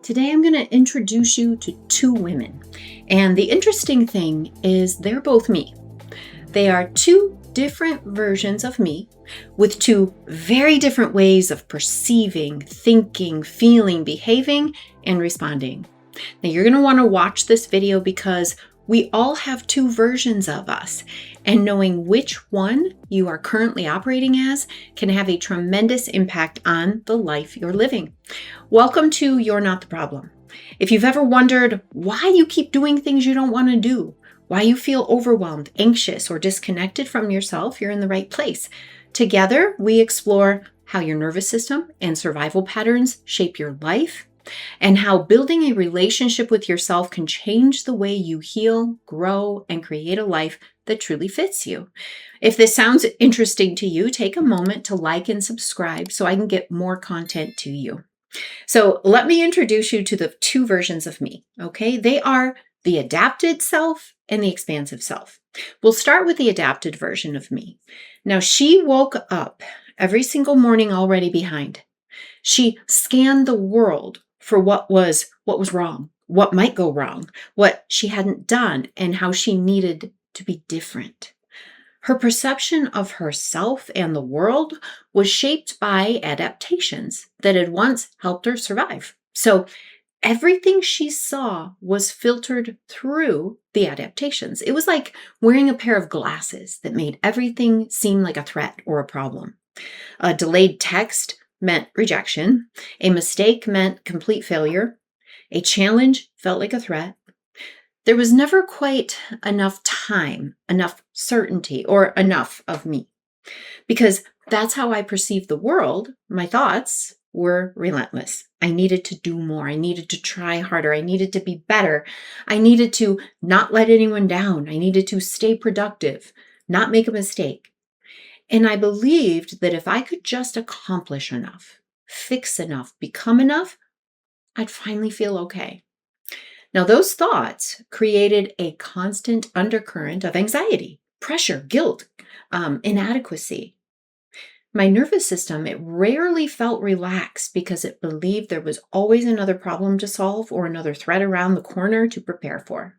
Today, I'm going to introduce you to two women. And the interesting thing is, they're both me. They are two different versions of me with two very different ways of perceiving, thinking, feeling, behaving, and responding. Now, you're going to want to watch this video because we all have two versions of us, and knowing which one you are currently operating as can have a tremendous impact on the life you're living. Welcome to You're Not the Problem. If you've ever wondered why you keep doing things you don't want to do, why you feel overwhelmed, anxious, or disconnected from yourself, you're in the right place. Together, we explore how your nervous system and survival patterns shape your life, and how building a relationship with yourself can change the way you heal, grow, and create a life that truly fits you. If this sounds interesting to you, take a moment to like and subscribe so I can get more content to you. So let me introduce you to the two versions of me, okay? They are the adapted self and the expansive self. We'll start with the adapted version of me. Now, she woke up every single morning already behind. She scanned the world for what was wrong, what might go wrong, what she hadn't done, and how she needed to be different. Her perception of herself and the world was shaped by adaptations that had once helped her survive. So everything she saw was filtered through the adaptations. It was like wearing a pair of glasses that made everything seem like a threat or a problem. A delayed text meant rejection. A mistake meant complete failure. A challenge felt like a threat. There was never quite enough time, enough certainty, or enough of me. Because that's how I perceived the world. My thoughts were relentless. I needed to do more. I needed to try harder. I needed to be better. I needed to not let anyone down. I needed to stay productive, not make a mistake. And I believed that if I could just accomplish enough, fix enough, become enough, I'd finally feel okay. Now, those thoughts created a constant undercurrent of anxiety, pressure, guilt, inadequacy. My nervous system, it rarely felt relaxed because it believed there was always another problem to solve or another threat around the corner to prepare for.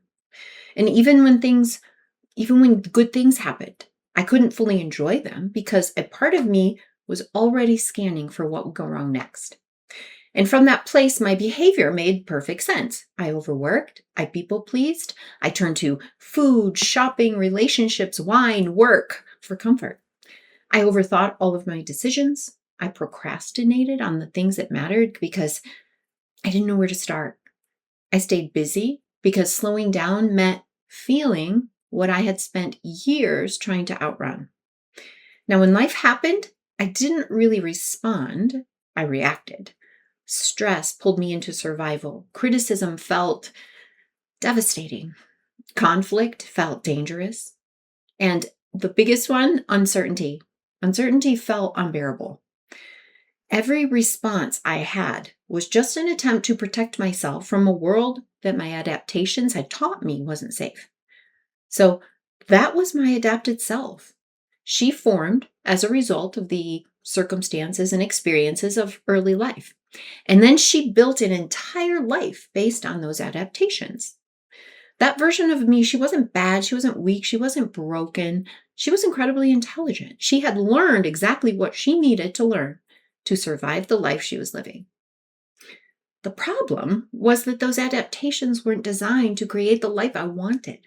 And even when good things happened, I couldn't fully enjoy them because a part of me was already scanning for what would go wrong next. And from that place, my behavior made perfect sense. I overworked, I people pleased, I turned to food, shopping, relationships, wine, work for comfort. I overthought all of my decisions. I procrastinated on the things that mattered because I didn't know where to start. I stayed busy because slowing down meant feeling what I had spent years trying to outrun. Now, when life happened, I didn't really respond, I reacted. Stress pulled me into survival. Criticism felt devastating. Conflict felt dangerous. And the biggest one, uncertainty. Uncertainty felt unbearable. Every response I had was just an attempt to protect myself from a world that my adaptations had taught me wasn't safe. So that was my adapted self. She formed as a result of the circumstances and experiences of early life. And then she built an entire life based on those adaptations. That version of me, she wasn't bad, she wasn't weak, she wasn't broken. She was incredibly intelligent. She had learned exactly what she needed to learn to survive the life she was living. The problem was that those adaptations weren't designed to create the life I wanted.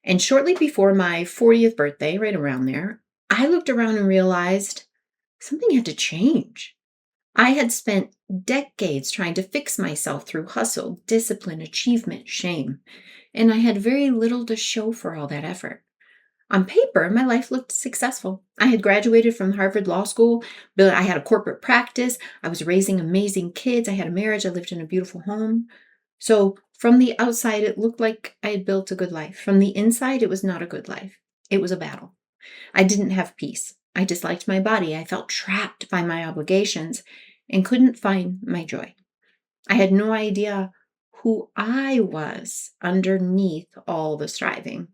And shortly before my 40th birthday, right around there, I looked around and realized something had to change. I had spent decades trying to fix myself through hustle, discipline, achievement, shame, and I had very little to show for all that effort. On paper, my life looked successful. I had graduated from Harvard Law School, but I had a corporate practice, I was raising amazing kids, I had a marriage, I lived in a beautiful home. So from the outside, it looked like I had built a good life. From the inside, it was not a good life. It was a battle. I didn't have peace. I disliked my body. I felt trapped by my obligations and couldn't find my joy. I had no idea who I was underneath all the striving.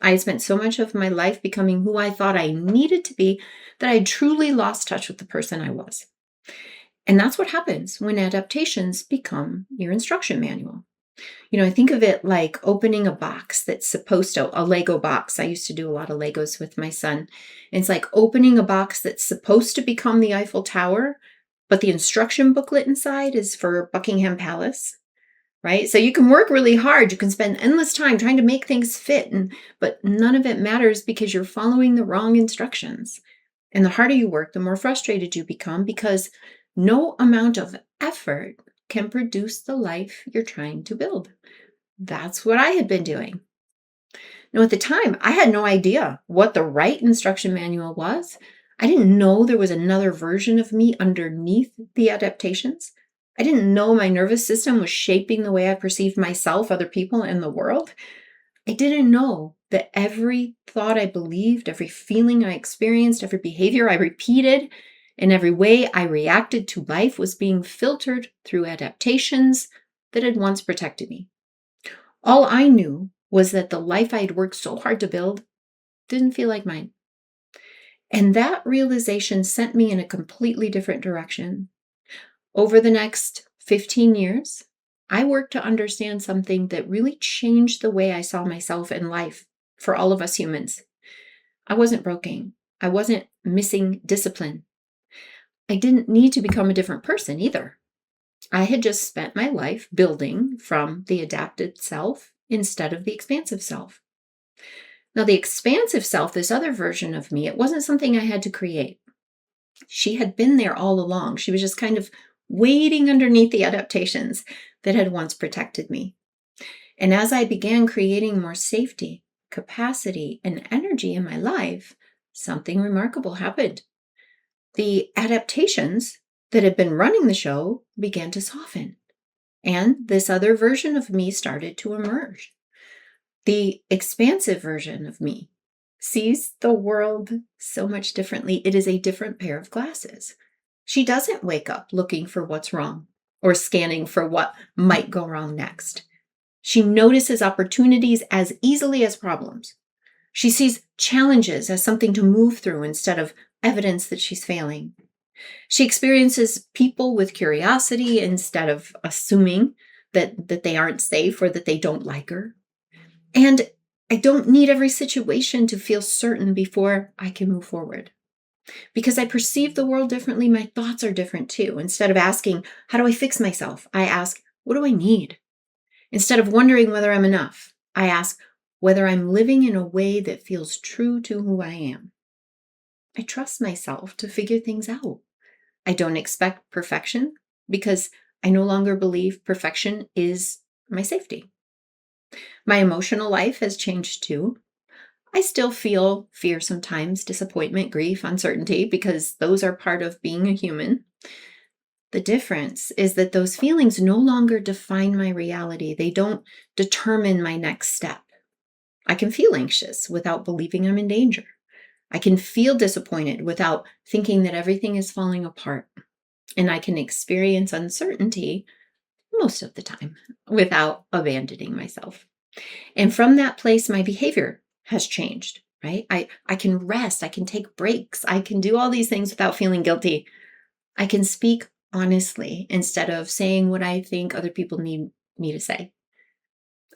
I had spent so much of my life becoming who I thought I needed to be that I truly lost touch with the person I was. And that's what happens when adaptations become your instruction manual. I think of it like opening a box that's supposed to, a Lego box. I used to do a lot of Legos with my son. And it's like opening a box that's supposed to become the Eiffel Tower, but the instruction booklet inside is for Buckingham Palace, right? So you can work really hard. You can spend endless time trying to make things fit, but none of it matters because you're following the wrong instructions. And the harder you work, the more frustrated you become because no amount of effort can produce the life you're trying to build. That's what I had been doing. Now, at the time, I had no idea what the right instruction manual was. I didn't know there was another version of me underneath the adaptations. I didn't know my nervous system was shaping the way I perceived myself, other people, and the world. I didn't know that every thought I believed, every feeling I experienced, every behavior I repeated, and every way I reacted to life was being filtered through adaptations that had once protected me. All I knew was that the life I had worked so hard to build didn't feel like mine. And that realization sent me in a completely different direction. Over the next 15 years, I worked to understand something that really changed the way I saw myself and life for all of us humans. I wasn't broken. I wasn't missing discipline. I didn't need to become a different person either. I had just spent my life building from the adapted self instead of the expansive self. Now, the expansive self, this other version of me, it wasn't something I had to create. She had been there all along. She was just kind of waiting underneath the adaptations that had once protected me. And as I began creating more safety, capacity, and energy in my life, something remarkable happened. The adaptations that had been running the show began to soften, and this other version of me started to emerge. The expansive version of me sees the world so much differently. It is a different pair of glasses. She doesn't wake up looking for what's wrong or scanning for what might go wrong next. She notices opportunities as easily as problems. She sees challenges as something to move through instead of evidence that she's failing. She experiences people with curiosity instead of assuming that they aren't safe or that they don't like her. And I don't need every situation to feel certain before I can move forward. Because I perceive the world differently, my thoughts are different too. Instead of asking, how do I fix myself? I ask, what do I need? Instead of wondering whether I'm enough, I ask whether I'm living in a way that feels true to who I am. I trust myself to figure things out. I don't expect perfection because I no longer believe perfection is my safety. My emotional life has changed too. I still feel fear sometimes, disappointment, grief, uncertainty, because those are part of being a human. The difference is that those feelings no longer define my reality. They don't determine my next step. I can feel anxious without believing I'm in danger. I can feel disappointed without thinking that everything is falling apart. And I can experience uncertainty most of the time without abandoning myself. And from that place, my behavior has changed, right? I can rest, I can take breaks, I can do all these things without feeling guilty. I can speak honestly instead of saying what I think other people need me to say.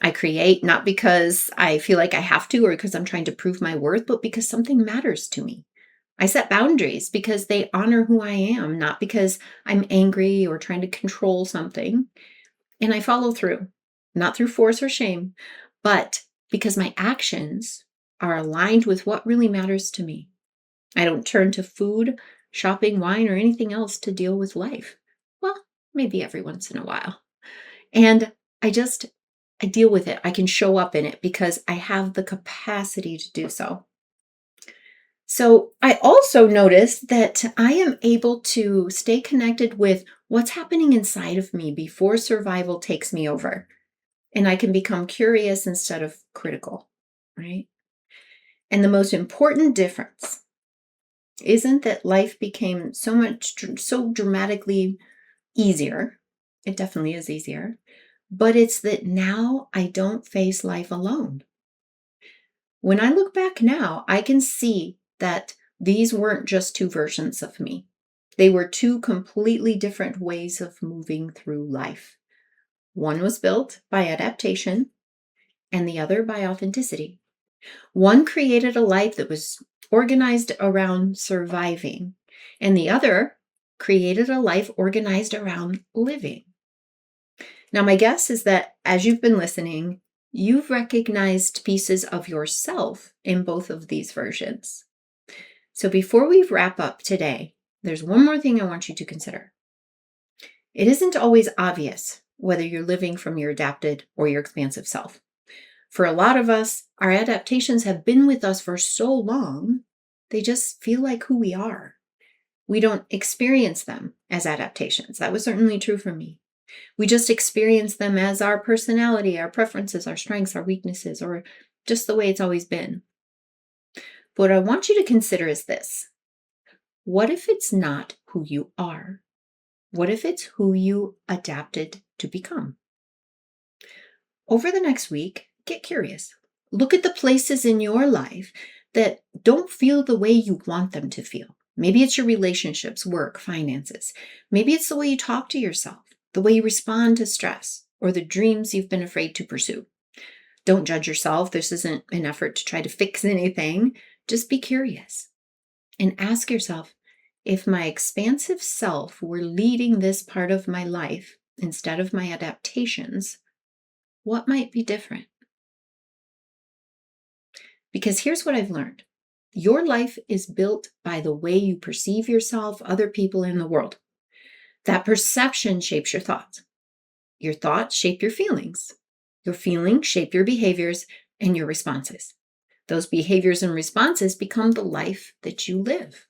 I create not because I feel like I have to or because I'm trying to prove my worth, but because something matters to me. I set boundaries because they honor who I am, not because I'm angry or trying to control something. And I follow through, not through force or shame, but because my actions are aligned with what really matters to me. I don't turn to food, shopping, wine, or anything else to deal with life. Well, maybe every once in a while. And I deal with it. I can show up in it because I have the capacity to do so. So I also noticed that I am able to stay connected with what's happening inside of me before survival takes me over. And I can become curious instead of critical, right? And the most important difference isn't that life became so dramatically easier. It definitely is easier. But it's that now I don't face life alone. When I look back now, I can see that these weren't just two versions of me. They were two completely different ways of moving through life. One was built by adaptation and the other by authenticity. One created a life that was organized around surviving, and the other created a life organized around living. Now, my guess is that as you've been listening, you've recognized pieces of yourself in both of these versions. So before we wrap up today, there's one more thing I want you to consider. It isn't always obvious whether you're living from your adapted or your expansive self. For a lot of us, our adaptations have been with us for so long, they just feel like who we are. We don't experience them as adaptations. That was certainly true for me. We just experience them as our personality, our preferences, our strengths, our weaknesses, or just the way it's always been. What I want you to consider is this. What if it's not who you are? What if it's who you adapted to become? Over the next week, get curious. Look at the places in your life that don't feel the way you want them to feel. Maybe it's your relationships, work, finances. Maybe it's the way you talk to yourself, the way you respond to stress, or the dreams you've been afraid to pursue. Don't judge yourself. This isn't an effort to try to fix anything. Just be curious and ask yourself, if my expansive self were leading this part of my life instead of my adaptations, what might be different? Because here's what I've learned. Your life is built by the way you perceive yourself, other people, in the world. That perception shapes your thoughts. Your thoughts shape your feelings. Your feelings shape your behaviors and your responses. Those behaviors and responses become the life that you live.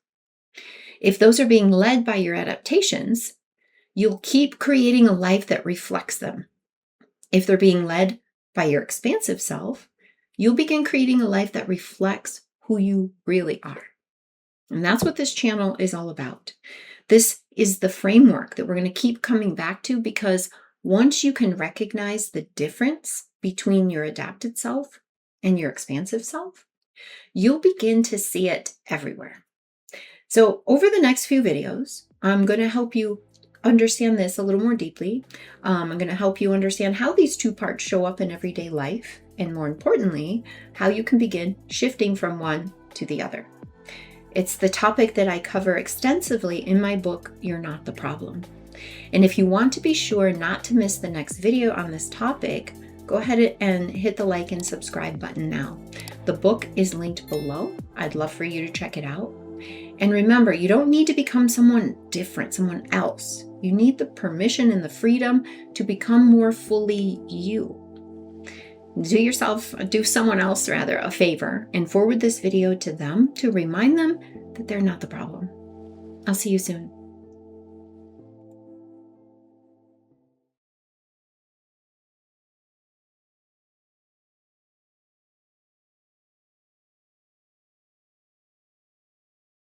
If those are being led by your adaptations, you'll keep creating a life that reflects them. If they're being led by your expansive self, you'll begin creating a life that reflects who you really are. And that's what this channel is all about. This is the framework that we're going to keep coming back to, because once you can recognize the difference between your adapted self and your expansive self, you'll begin to see it everywhere. So over the next few videos, I'm going to help you understand this a little more deeply. I'm going to help you understand how these two parts show up in everyday life, and more importantly, how you can begin shifting from one to the other. It's the topic that I cover extensively in my book, You're Not the Problem. And if you want to be sure not to miss the next video on this topic, go ahead and hit the like and subscribe button now. The book is linked below. I'd love for you to check it out. And remember, you don't need to become someone different, someone else. You need the permission and the freedom to become more fully you. Do someone else rather, a favor and forward this video to them to remind them that they're not the problem. I'll see you soon.